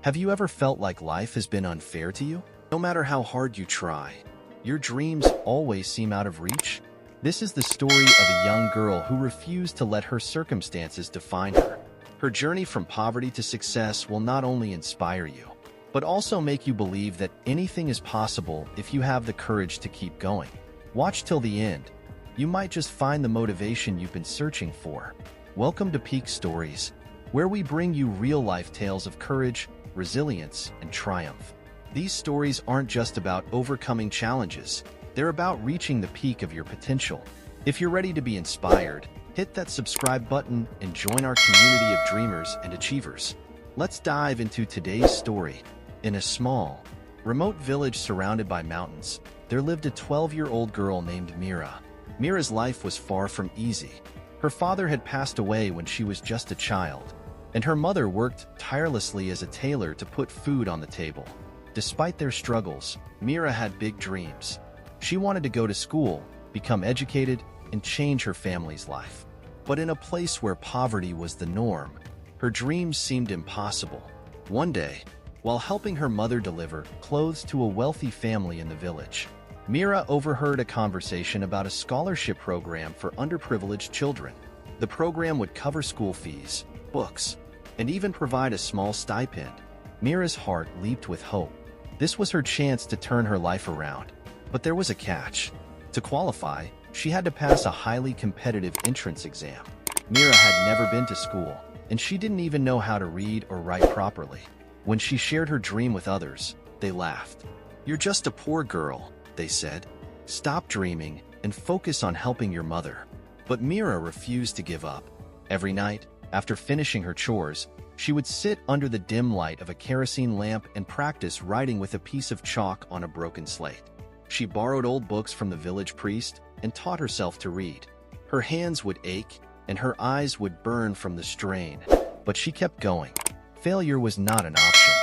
Have you ever felt like life has been unfair to you? No matter how hard you try, your dreams always seem out of reach? This is the story of a young girl who refused to let her circumstances define her. Her journey from poverty to success will not only inspire you, but also make you believe that anything is possible if you have the courage to keep going. Watch till the end. You might just find the motivation you've been searching for. Welcome to Peak Stories, where we bring you real-life tales of courage, resilience, and triumph. These stories aren't just about overcoming challenges. They're about reaching the peak of your potential. If you're ready to be inspired, hit that subscribe button and join our community of dreamers and achievers. Let's dive into today's story. In a small, remote village surrounded by mountains, there lived a 12-year-old girl named Mira. Mira's life was far from easy. Her father had passed away when she was just a child, and her mother worked tirelessly as a tailor to put food on the table. Despite their struggles, Mira had big dreams. She wanted to go to school, become educated, and change her family's life. But in a place where poverty was the norm, her dreams seemed impossible. One day, while helping her mother deliver clothes to a wealthy family in the village, Mira overheard a conversation about a scholarship program for underprivileged children. The program would cover school fees, books, and even provide a small stipend. Mira's heart leaped with hope. This was her chance to turn her life around. But there was a catch. To qualify, she had to pass a highly competitive entrance exam. Mira had never been to school, and she didn't even know how to read or write properly. When she shared her dream with others, they laughed. "You're just a poor girl," they said. "Stop dreaming and focus on helping your mother." But Mira refused to give up. Every night, after finishing her chores, she would sit under the dim light of a kerosene lamp and practice writing with a piece of chalk on a broken slate. She borrowed old books from the village priest and taught herself to read. Her hands would ache and her eyes would burn from the strain, but she kept going. Failure was not an option.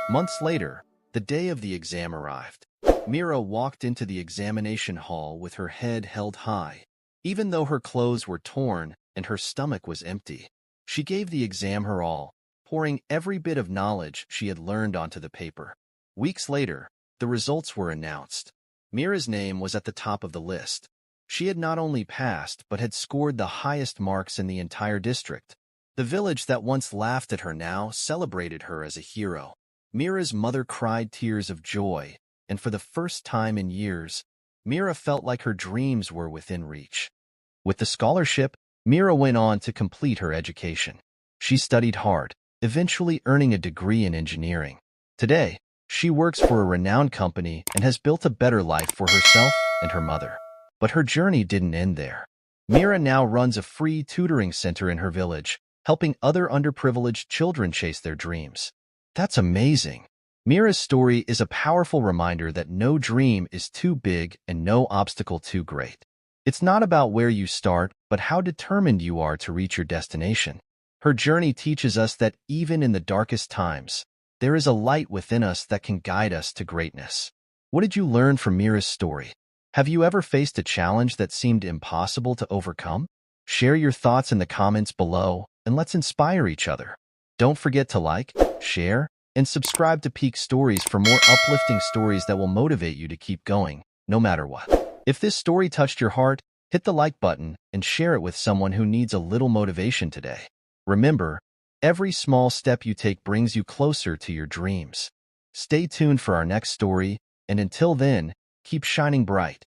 Months later, the day of the exam arrived. Mira walked into the examination hall with her head held high. Even though her clothes were torn and her stomach was empty, she gave the exam her all, pouring every bit of knowledge she had learned onto the paper. Weeks later, the results were announced. Mira's name was at the top of the list. She had not only passed but had scored the highest marks in the entire district. The village that once laughed at her now celebrated her as a hero. Mira's mother cried tears of joy, and for the first time in years, Mira felt like her dreams were within reach. With the scholarship, Mira went on to complete her education. She studied hard, eventually earning a degree in engineering. Today, she works for a renowned company and has built a better life for herself and her mother. But her journey didn't end there. Mira now runs a free tutoring center in her village, helping other underprivileged children chase their dreams. That's amazing. Mira's story is a powerful reminder that no dream is too big and no obstacle too great. It's not about where you start, but how determined you are to reach your destination. Her journey teaches us that even in the darkest times, there is a light within us that can guide us to greatness. What did you learn from Mira's story? Have you ever faced a challenge that seemed impossible to overcome? Share your thoughts in the comments below, and let's inspire each other. Don't forget to like, share, and subscribe to Peak Stories for more uplifting stories that will motivate you to keep going, no matter what. If this story touched your heart, hit the like button and share it with someone who needs a little motivation today. Remember, every small step you take brings you closer to your dreams. Stay tuned for our next story, and until then, keep shining bright.